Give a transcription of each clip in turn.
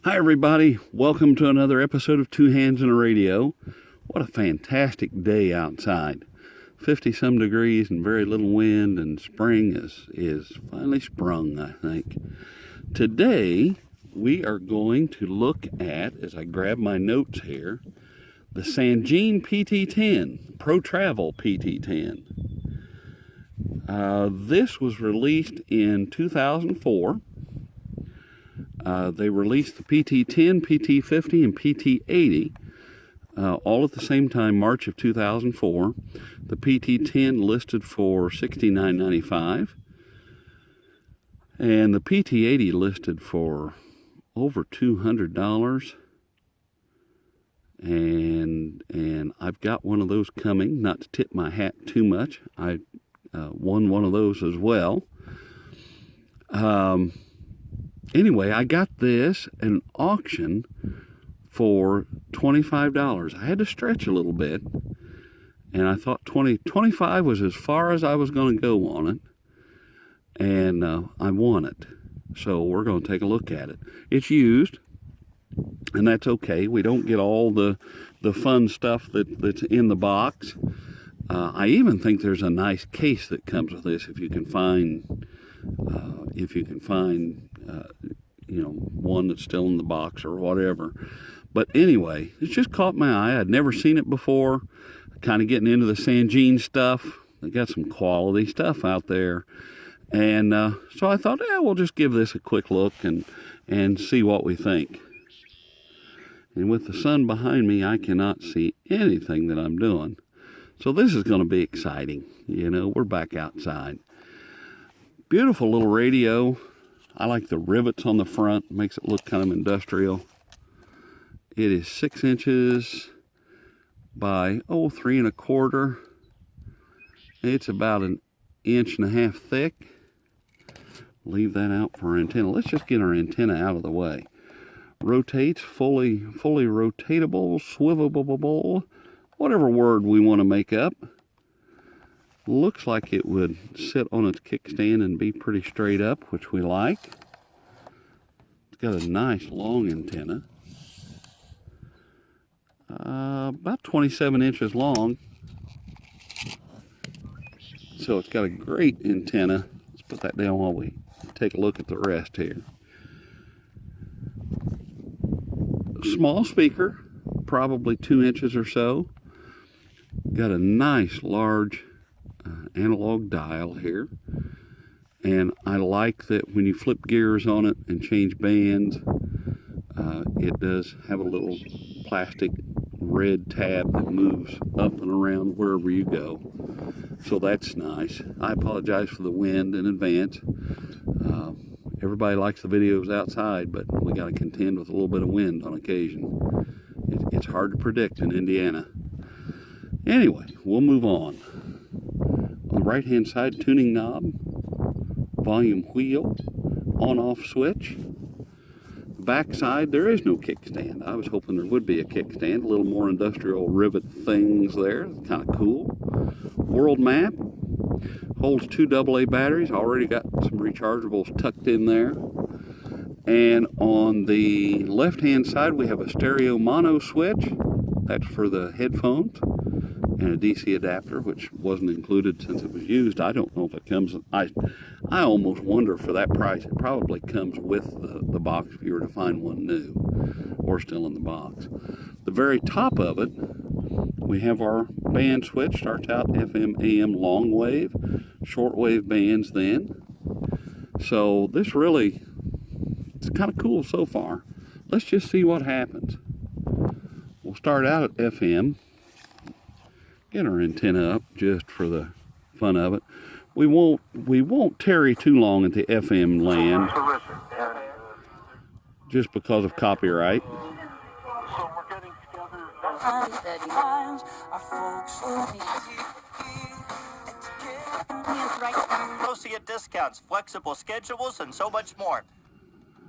Hi everybody, welcome to another episode of Two Hands in a Radio. What a fantastic day outside. 50 some degrees and very little wind, and spring is finally sprung, I think. Today we are going to look at, as I grab my notes here, the Sangean PT-10, Pro Travel PT-10. This was released in 2004. They released the PT-10, PT-50, and PT-80 all at the same time, March of 2004. The PT-10 listed for $69.95, and the PT-80 listed for over $200. And I've got one of those coming. Not to tip my hat too much, I won one of those as well. Anyway, I got this at an auction for $25. I had to stretch a little bit, and I thought $25 was as far as I was going to go on it, and I won it. So we're going to take a look at it. It's used, and that's okay. We don't get all the fun stuff that's in the box. I even think there's a nice case that comes with this if you can find one that's still in the box or whatever. But anyway, it's just caught my eye. I'd never seen it before. Kind of getting into the Sangean stuff. They got some quality stuff out there. And so I thought, we'll just give this a quick look and see what we think. And with the sun behind me, I cannot see anything that I'm doing. So this is going to be exciting. We're back outside. Beautiful little radio. I like the rivets on the front. Makes it look kind of industrial. It is 6 inches by 3 1/4. It's about 1.5 inches thick. Leave that out for our antenna. Let's just get our antenna out of the way. Rotates, fully rotatable, swivelable, whatever word we want to make up. Looks like it would sit on its kickstand and be pretty straight up, which we like. It's got a nice long antenna. About 27 inches long. So it's got a great antenna. Let's put that down while we take a look at the rest here. Small speaker, probably 2 inches or so. Got a nice large analog dial here, and I like that when you flip gears on it and change bands, it does have a little plastic red tab that moves up and around wherever you go, so that's nice. I apologize for the wind in advance. Everybody likes the videos outside, but we got to contend with a little bit of wind on occasion. It's hard to predict in Indiana. Anyway, we'll move on. On the right hand side, tuning knob, volume wheel, on-off switch. Back side, there is no kickstand. I was hoping there would be a kickstand. A little more industrial rivet things there. Kind of cool. World map. Holds 2 AA batteries. Already got some rechargeables tucked in there. And on the left hand side, we have a stereo mono switch. That's for the headphones. And a DC adapter, which wasn't included since it was used. I don't know if it comes. I almost wonder for that price it probably comes with the box if you were to find one new or still in the box. The very top of it, we have our band switch. Starts out FM, AM, long wave, short wave bands then. So this really, it's kind of cool so far. Let's just see what happens. We'll start out at FM. Get our antenna up just for the fun of it. We won't tarry too long at the FM land just because of copyright. So we're getting together. Associate discounts, flexible schedules, and so much more.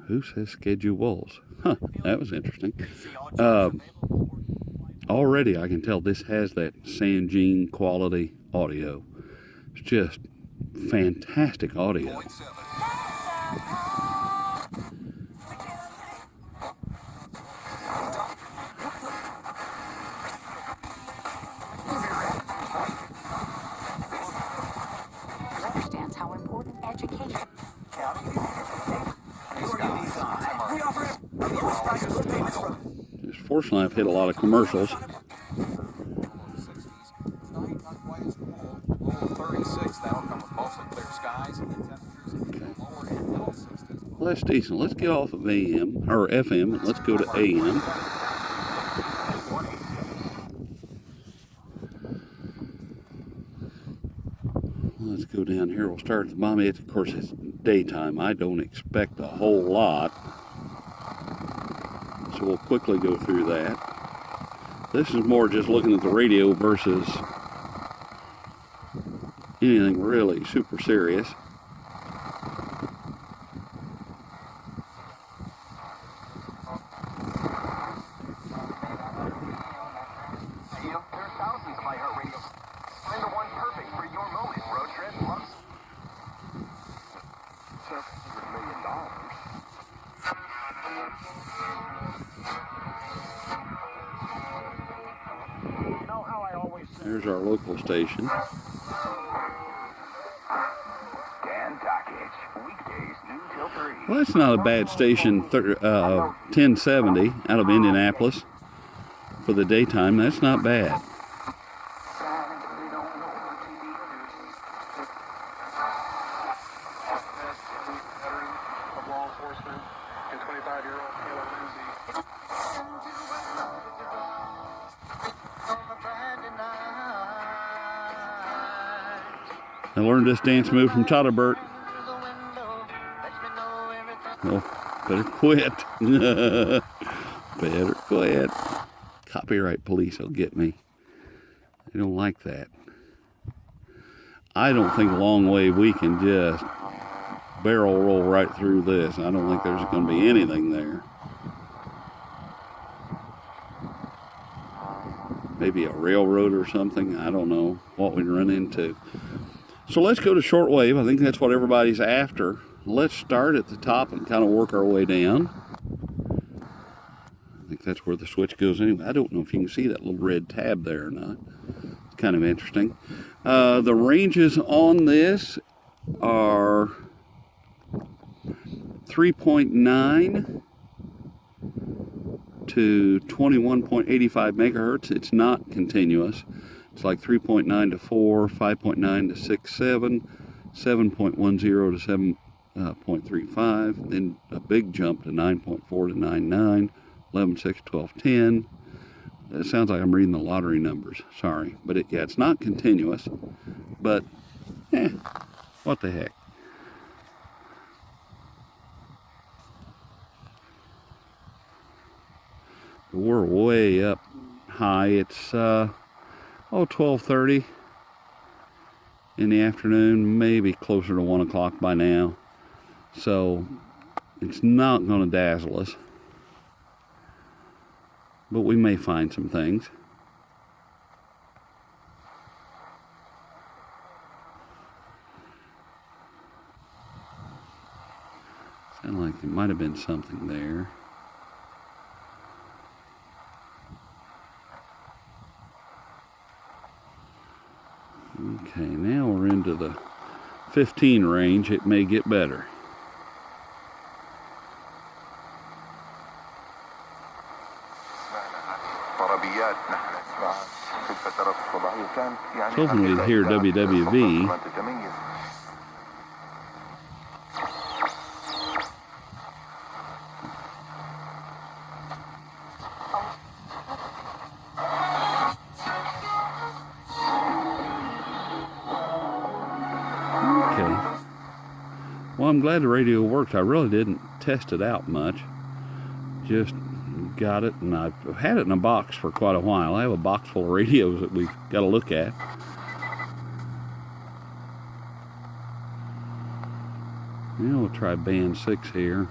Who says schedules? Huh, that was interesting. Already I can tell this has that Sangean quality audio. It's just fantastic audio. unfortunately, I've hit a lot of commercials. Well, that's decent. Let's get off of AM, or FM, and let's go to AM. Let's go down here. We'll start at the bottom. Of course, it's daytime. I don't expect a whole lot. So we'll quickly go through that. This is more just looking at the radio versus anything really super serious. There's our local station. Well, that's not a bad station, 1070 out of Indianapolis for the daytime. That's not bad. I learned this dance move from Todderbert. Oh, better quit. Better quit. Copyright police will get me. They don't like that. I don't think Long Wave we can just barrel roll right through this. I don't think there's going to be anything there. Maybe a railroad or something. I don't know what we'd run into. So let's go to shortwave. I think that's what everybody's after. Let's start at the top and kind of work our way down. I think that's where the switch goes anyway. I don't know if you can see that little red tab there or not. It's kind of interesting. The ranges on this are 3.9 to 21.85 megahertz. It's not continuous. It's like 3.9 to 4, 5.9 to 6.7, 7.10 to 7.35, then a big jump to 9.4 to 9.9, 11.6, 12.10. It sounds like I'm reading the lottery numbers. Sorry, but yeah, it's not continuous. But what the heck? We're way up high. It's 12:30 in the afternoon, maybe closer to 1 o'clock by now. So it's not going to dazzle us, but we may find some things. Sounded like there might have been something there. Okay, now we're into the 15 range. It may get better. I was hoping we'd hear WWV. Well, I'm glad the radio worked. I really didn't test it out much. Just got it, and I've had it in a box for quite a while. I have a box full of radios that we've got to look at. Yeah, we'll try band 6 here.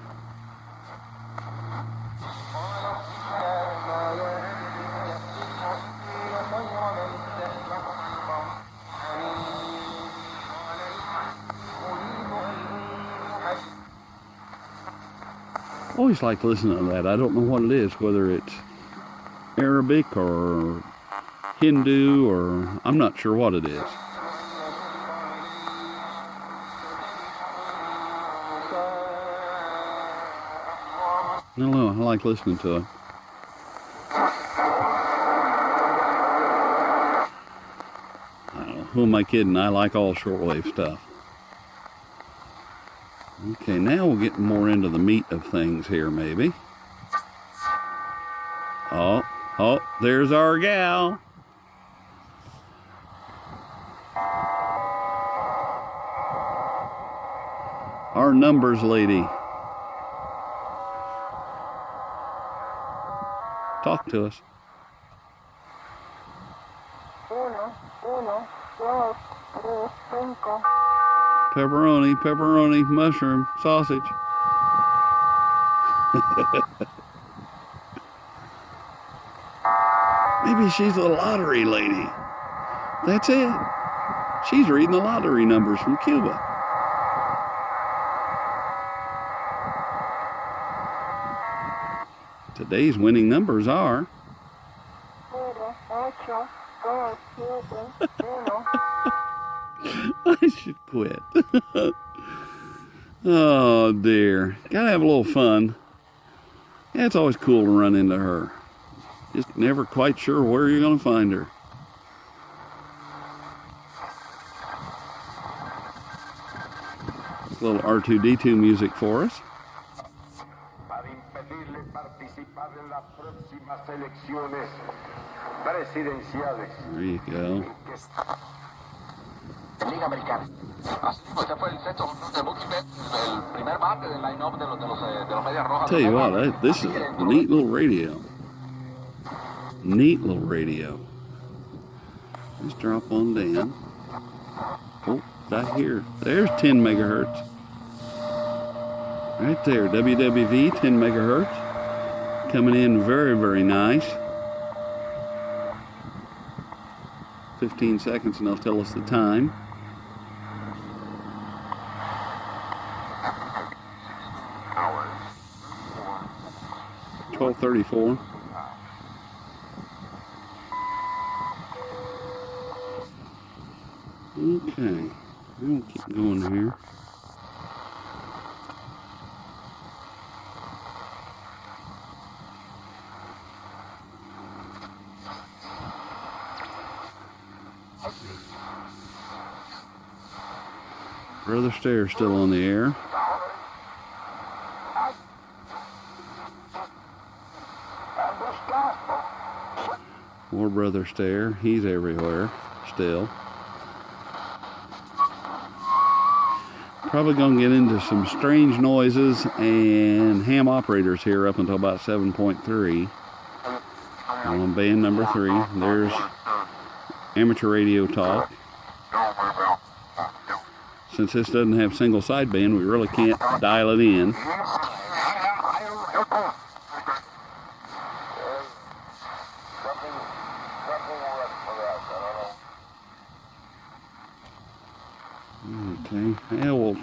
Always like listening to that. I don't know what it is, whether it's Arabic or Hindu, or I'm not sure what it is. I don't know, I like listening to it. Who am I kidding? I like all shortwave stuff. Okay, now we'll get more into the meat of things here, maybe. Oh, there's our gal. Our numbers lady. Talk to us. 1, 1, 2, 3, 5. Pepperoni, pepperoni, mushroom, sausage. Maybe she's the lottery lady. That's it. She's reading the lottery numbers from Cuba. Today's winning numbers are 0, 8, 2, 7, 1. I should quit. Oh dear. Gotta have a little fun. Yeah, it's always cool to run into her. Just never quite sure where you're gonna find her. A little R2-D2 music for us. Para impedirle participar en las próximas elecciones presidenciales. There you go. Liga Americana. Ese fue el sexto de Mookie Betts, el primer bate del line-up de los Medias Rojas. Tell you what, this is a neat little radio. Neat little radio. Let's drop on down. Oh, right here. There's 10 megahertz. Right there, WWV 10 megahertz. Coming in very, very nice. 15 seconds and they'll tell us the time. Hours. 12:34. Okay, we'll keep going here. Brother Stair still on the air. More Brother Stair. He's everywhere still. Probably going to get into some strange noises and ham operators here up until about 7.3. On band number 3. There's amateur radio talk. Since this doesn't have single sideband, we really can't dial it in. Okay, yeah, we'll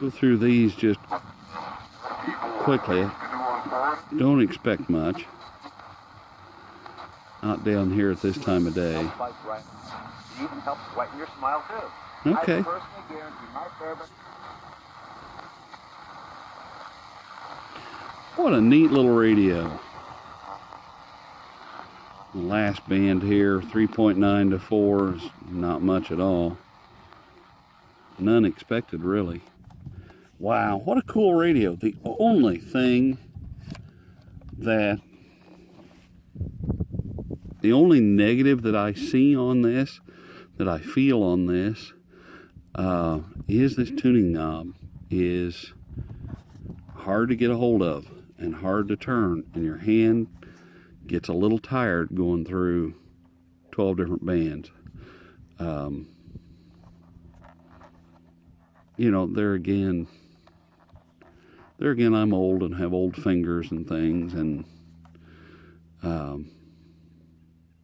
go through these just quickly. Don't expect much. Not down here at this time of day. It even helps whiten your smile too. Okay. I personally guarantee my service. What a neat little radio. The last band here, 3.9 to 4 is not much at all. None expected, really. Wow, what a cool radio. The only negative that I see on this, that I feel on this, is this tuning knob is hard to get a hold of and hard to turn, and your hand gets a little tired going through 12 different bands. You know, there again, I'm old and have old fingers and things, and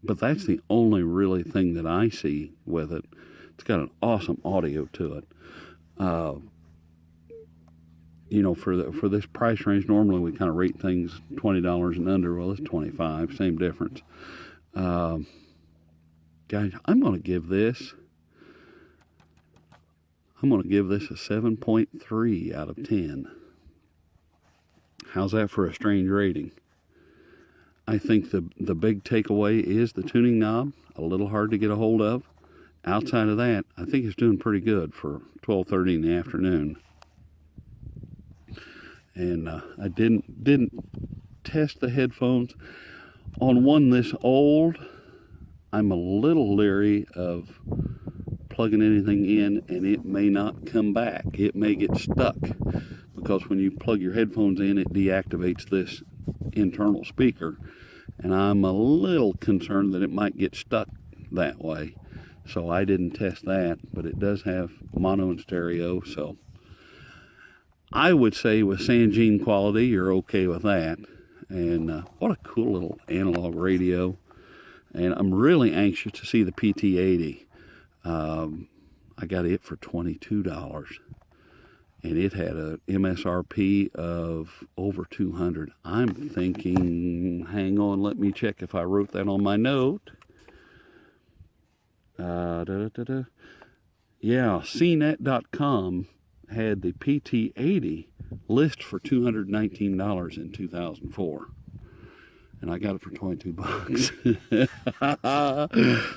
but that's the only really thing that I see with it. It's got an awesome audio to it. You know, for this price range, normally we kind of rate things $20 and under. Well, it's $25, same difference. Guys, I'm going to give this a 7.3 out of 10. How's that for a strange rating? I think the big takeaway is the tuning knob, a little hard to get a hold of, outside of that, I think it's doing pretty good for 12:30 in the afternoon. And I didn't test the headphones on one this old. I'm a little leery of plugging anything in and it may not come back. It may get stuck because when you plug your headphones in, it deactivates this internal speaker, and I'm a little concerned that it might get stuck that way. So I didn't test that, but it does have mono and stereo, so I would say with Sangean quality, you're okay with that. And what a cool little analog radio. And I'm really anxious to see the PT-80. I got it for $22. And it had a MSRP of over $200. I'm thinking, hang on, let me check if I wrote that on my note. Yeah, CNET.com had the PT-80 list for $219 in 2004. And I got it for $22.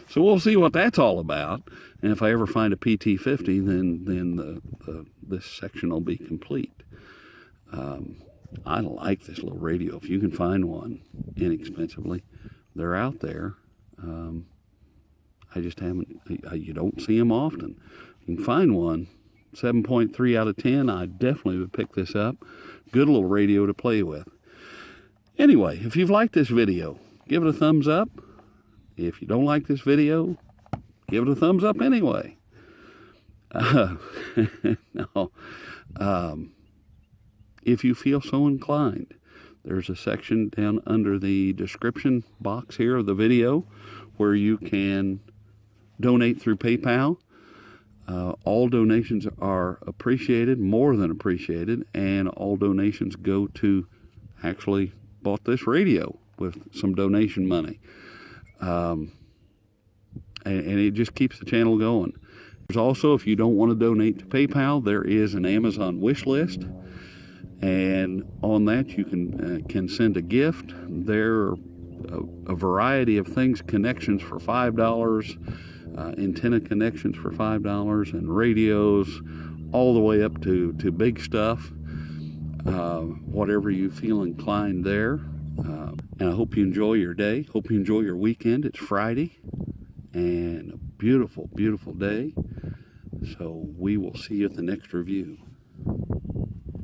So we'll see what that's all about. And if I ever find a PT-50, then this section will be complete. I like this little radio. If you can find one inexpensively, they're out there. I just haven't, you don't see them often. You can find one, 7.3 out of 10. I definitely would pick this up. Good little radio to play with. Anyway, if you've liked this video, give it a thumbs up. If you don't like this video, give it a thumbs up anyway. No. If you feel so inclined, there's a section down under the description box here of the video where you can donate through PayPal. All donations are appreciated, more than appreciated, and all donations go to actually bought this radio with some donation money. And it just keeps the channel going. There's also, if you don't want to donate to PayPal, there is an Amazon wish list. And on that, you can send a gift. There are a variety of things, connections for $5, antenna connections for $5, and radios, all the way up to big stuff. Whatever you feel inclined there. And I hope you enjoy your day. Hope you enjoy your weekend. It's Friday and a beautiful, beautiful day. So we will see you at the next review.